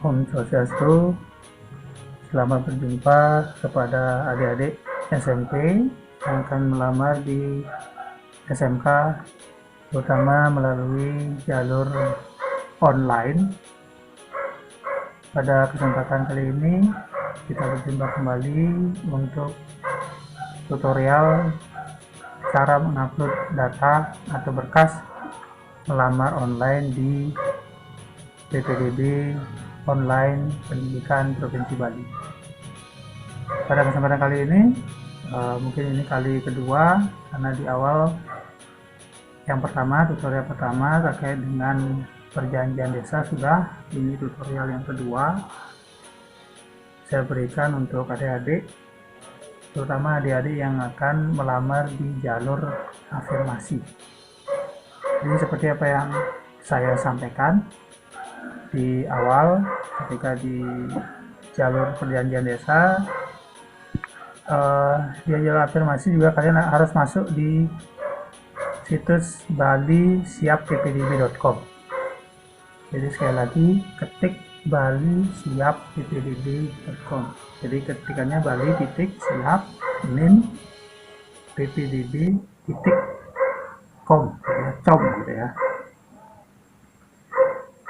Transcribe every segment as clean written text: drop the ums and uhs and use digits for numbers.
Om Swastiastu. Selamat berjumpa kepada adik-adik SMP yang akan melamar di SMK, terutama melalui jalur online. Pada kesempatan kali ini kita berjumpa kembali untuk tutorial cara mengupload data atau berkas melamar online di PPDB online pendidikan Provinsi Bali. Pada kesempatan kali ini mungkin ini kali kedua, karena di awal tutorial pertama terkait dengan perjanjian desa sudah, ini tutorial yang kedua saya berikan untuk adik-adik, terutama adik-adik yang akan melamar di jalur afirmasi. Jadi seperti apa yang saya sampaikan di awal, ketika di jalur perjanjian desa, di jalur afirmasi juga kalian harus masuk di situs balisiapppdb.com. Jadi sekali lagi ketik balisiapppdb.com. Jadi ketikannya bali.siap.min ppdb.com gitu ya.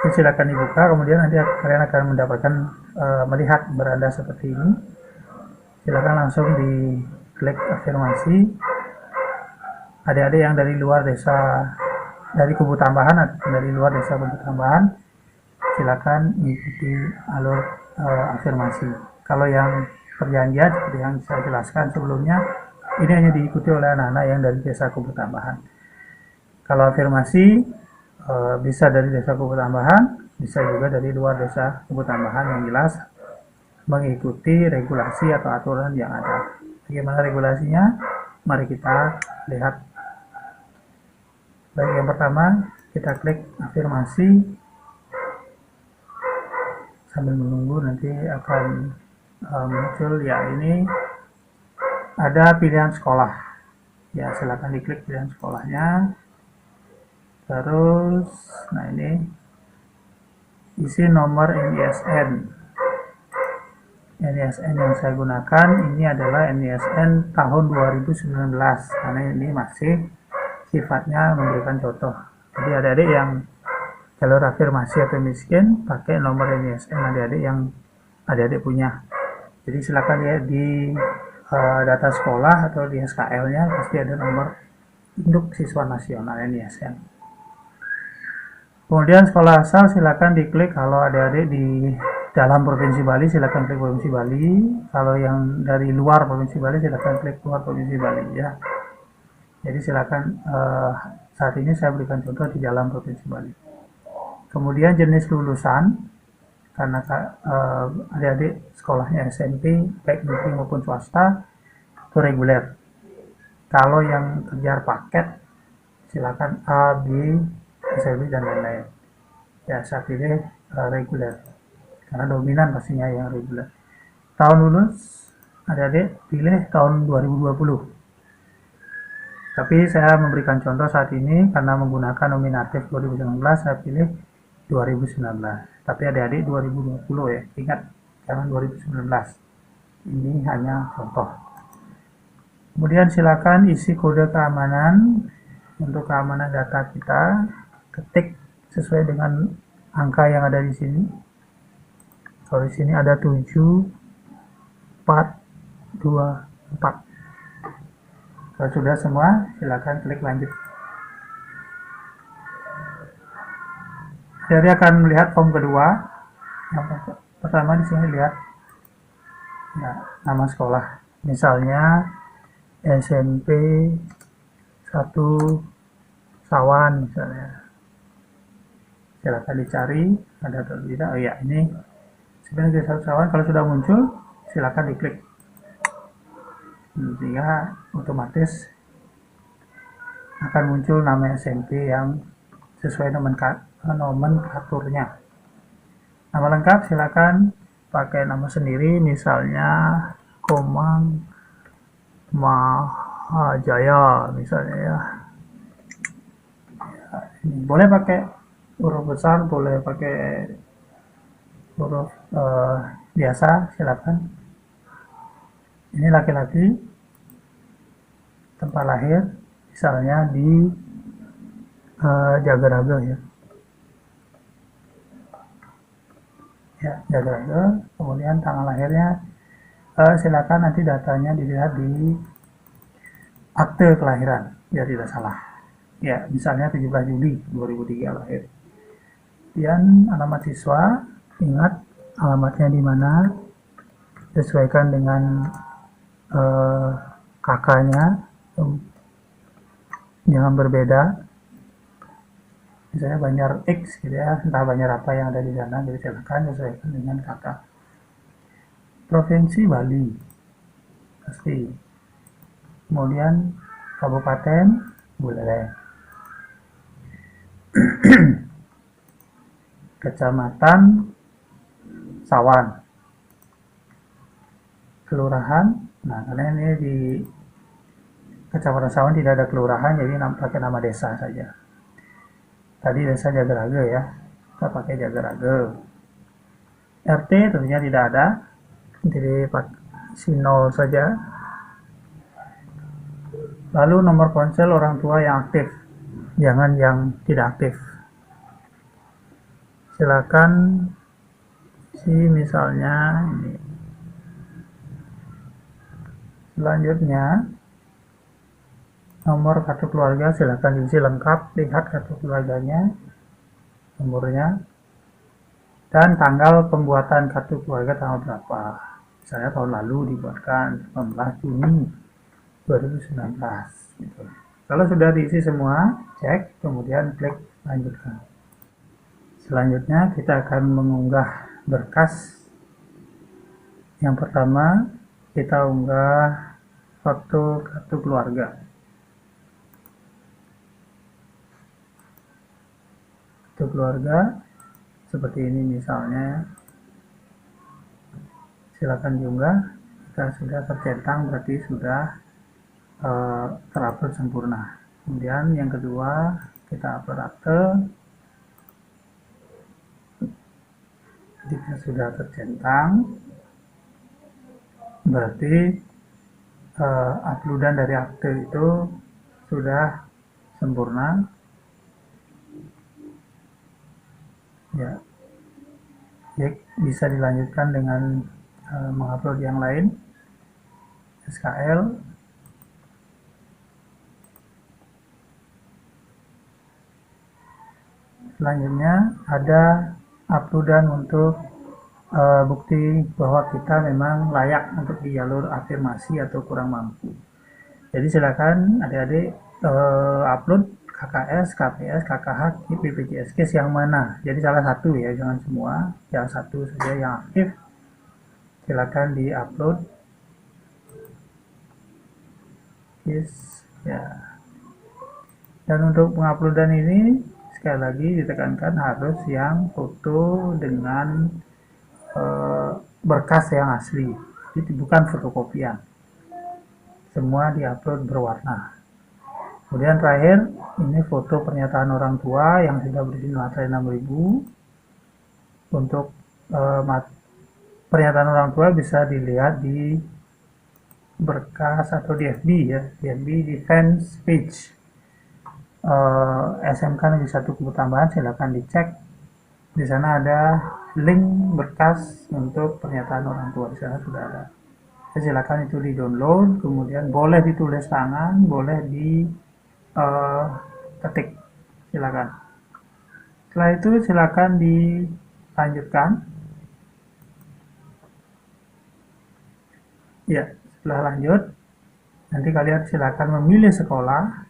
Jadi silakan dibuka, kemudian nanti kalian akan mendapatkan melihat beranda seperti ini. Silakan langsung diklik afirmasi. Adik-adik yang dari luar desa, dari Kubu Tambahan atau dari luar desa Kubu Tambahan, silakan mengikuti alur afirmasi. Kalau yang perjanjian seperti yang saya jelaskan sebelumnya, ini hanya diikuti oleh anak-anak yang dari desa Kubu Tambahan. Kalau afirmasi bisa dari desa Kubu Tambahan, bisa juga dari luar desa Kubu Tambahan, yang jelas mengikuti regulasi atau aturan yang ada. Bagaimana regulasinya? Mari kita lihat. Baik, yang pertama kita klik afirmasi. Sambil menunggu nanti akan muncul, ya ini ada pilihan sekolah. Ya, silakan diklik pilihan sekolahnya. Terus, nah ini isi nomor NISN. NISN yang saya gunakan ini adalah NISN tahun 2019, karena ini masih sifatnya memberikan contoh. Jadi adik-adik yang jalur afirmasi atau miskin pakai nomor NISN adik-adik yang adik-adik punya. Jadi silakan lihat di data sekolah atau di SKL-nya pasti ada nomor induk siswa nasional NISN. Kemudian sekolah asal silakan diklik. Kalau adik-adik di dalam Provinsi Bali silakan klik Provinsi Bali. Kalau yang dari luar Provinsi Bali silakan klik luar Provinsi Bali ya. Jadi silakan, saat ini saya berikan contoh di dalam Provinsi Bali. Kemudian jenis lulusan, karena adik-adik sekolahnya SMP baik negeri maupun swasta itu reguler. Kalau yang kejar paket silakan A, B, SLB dan lain-lain. Ya, saya pilih reguler karena dominan pastinya yang reguler. Tahun lulus adik-adik pilih tahun 2020. Tapi saya memberikan contoh saat ini karena menggunakan nominatif 2019, saya pilih 2019. Tapi adik-adik 2020 ya, ingat jangan 2019. Ini hanya contoh. Kemudian silakan isi kode keamanan untuk keamanan data kita. Ketik sesuai dengan angka yang ada di sini. Kalau di sini ada 7, 4, 2, 4. Kalau sudah semua, silakan klik lanjut. Jadi akan melihat form kedua. Yang pertama di sini lihat ya, nama sekolah. Misalnya SMP 1 Sawan misalnya. Silakan dicari ada atau tidak. Oh ya, ini sebenarnya satu Sawan. Kalau sudah muncul, silakan diklik. Sehingga otomatis akan muncul nama SMP yang sesuai nomenklaturnya. Nama lengkap silakan pakai nama sendiri, misalnya Komang Mahajaya misalnya ya. Boleh pakai huruf besar, boleh pakai huruf biasa silakan. Ini laki-laki, tempat lahir misalnya di Jagaraga ya. Ya, Jagaraga. Kemudian tanggal lahirnya silakan nanti datanya dilihat di akte kelahiran biar tidak salah. Ya, misalnya 17 Juli 2003 lahir. Kemudian alamat siswa, ingat alamatnya di mana, sesuaikan dengan kakaknya, jangan berbeda. Misalnya Banjar X gitu ya, entah Banjar apa yang ada di sana, jadi silakan sesuaikan dengan kakak. Provinsi Bali pasti. Kemudian kabupaten boleh. Kecamatan Sawan. Kelurahan, nah karena ini di Kecamatan Sawan tidak ada kelurahan, jadi pakai nama desa saja. Tadi desa Jagaraga ya, kita pakai Jagaraga. RT tentunya tidak ada, jadi pakai 0 saja. Lalu nomor ponsel orang tua yang aktif, jangan yang tidak aktif. Silakan misalnya ini. Selanjutnya nomor kartu keluarga silakan diisi lengkap, lihat kartu keluarganya, nomornya, dan tanggal pembuatan kartu keluarga tanggal berapa. Misalnya tahun lalu dibuatkan 19 Juni 2019 gitu. Kalau sudah diisi semua, cek, kemudian klik lanjutkan. Selanjutnya kita akan mengunggah berkas. Yang pertama kita unggah foto kartu keluarga. Kartu keluarga seperti ini misalnya, silakan diunggah. Jika sudah tercentang berarti sudah terupload sempurna. Kemudian yang kedua kita upload akte. Jika sudah tercentang berarti uploadan dari akte itu sudah sempurna ya. Bisa dilanjutkan dengan mengupload yang lain, SKL. Selanjutnya ada uploadan untuk bukti bahwa kita memang layak untuk di jalur afirmasi atau kurang mampu. Jadi silakan adik-adik upload KKS, KPS, KKH, BPJS Kes yang mana. Jadi salah satu ya, jangan semua, yang satu saja yang aktif. Silakan di-upload. Yes, ya. Dan untuk penguploadan ini sekali lagi ditekankan harus yang foto dengan berkas yang asli, jadi bukan fotokopian. Semua diupload berwarna. Kemudian terakhir ini foto pernyataan orang tua yang sudah berizin materai 6.000. Untuk pernyataan orang tua bisa dilihat di berkas atau di FB ya, di FB di fans page SMK Negeri 1 Kubur Tambahan. Silakan dicek, di sana ada link berkas untuk pernyataan orang tua, di sana sudah ada. Silakan itu di download, kemudian boleh ditulis tangan, boleh di ketik, silakan. Setelah itu silakan dilanjutkan. Ya, setelah lanjut nanti kalian silakan memilih sekolah.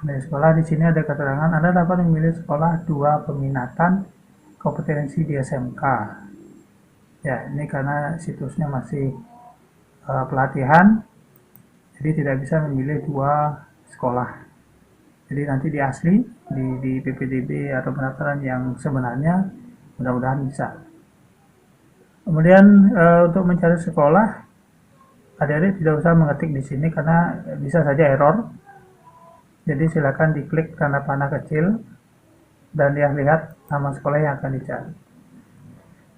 Dari sekolah di sini ada keterangan Anda dapat memilih sekolah 2 peminatan kompetensi di SMK. Ya, ini karena situsnya masih pelatihan, jadi tidak bisa memilih 2 sekolah. Jadi nanti di asli di PPDB atau pendaftaran yang sebenarnya mudah-mudahan bisa. Kemudian untuk mencari sekolah, adik-adik tidak usah mengetik di sini karena bisa saja error. Jadi silakan diklik tanda panah kecil dan lihat nama sekolah yang akan dicari.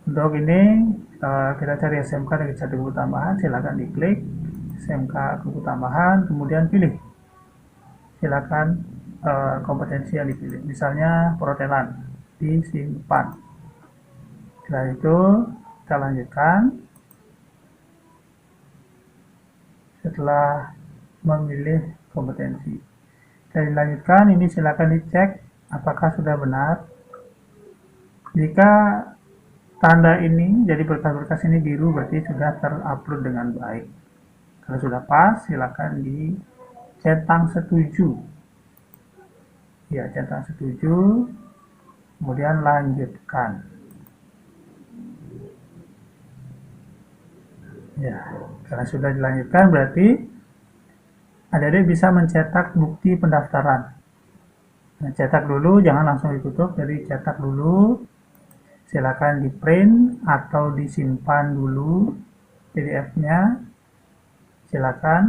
Untuk ini kita cari SMK dari Kejaksaan Guru Tambahan, silakan diklik SMK Guru Tambahan, kemudian pilih, silakan kompetensi yang dipilih, misalnya perhotelan, disimpan. Setelah itu kita lanjutkan. Setelah memilih kompetensi, kita dilanjutkan, ini silakan dicek apakah sudah benar. Jika tanda ini jadi berkas-berkas ini biru, berarti sudah terupload dengan baik. Kalau sudah pas, silakan dicentang setuju. Ya, centang setuju, kemudian lanjutkan. Ya, karena sudah dilanjutkan berarti adik-adik bisa mencetak bukti pendaftaran. Nah, cetak dulu, jangan langsung ditutup, jadi cetak dulu. Silakan di print atau disimpan dulu PDF-nya. Silakan.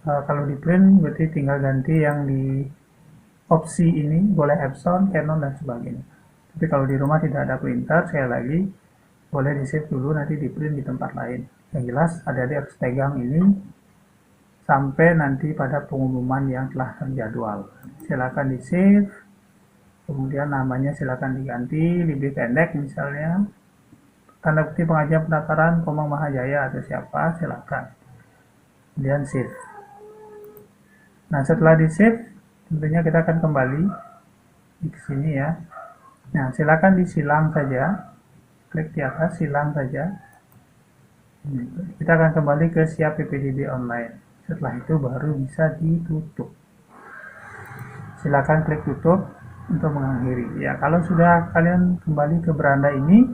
Kalau di print berarti tinggal ganti yang di opsi ini, boleh Epson, Canon dan sebagainya. Tapi kalau di rumah tidak ada printer, sekali lagi boleh di save dulu, nanti di print di tempat lain. Yang jelas adik-adik harus pegang ini sampai nanti pada pengumuman yang telah terjadwal. Silakan di save, kemudian namanya silakan diganti lebih pendek, misalnya tanda bukti pengajuan pendaftaran Komang Mahajaya atau siapa, silakan. Kemudian save. Nah, setelah di save, tentunya kita akan kembali di sini ya. Nah, silakan disilang saja, klik di atas, silang saja. Kita akan kembali ke siap PPDB online. Setelah itu baru bisa ditutup. Silakan klik tutup untuk mengakhiri. Ya, kalau sudah kalian kembali ke beranda ini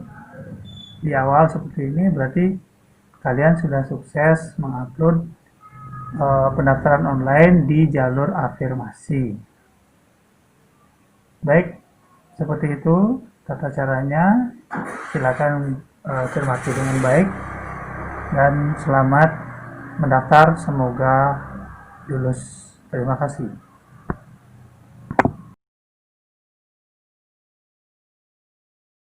di awal seperti ini, berarti kalian sudah sukses mengupload pendaftaran online di jalur afirmasi. Baik, seperti itu tata caranya. Silakan cermati dengan baik dan selamat mendaftar, semoga lulus. Terima kasih.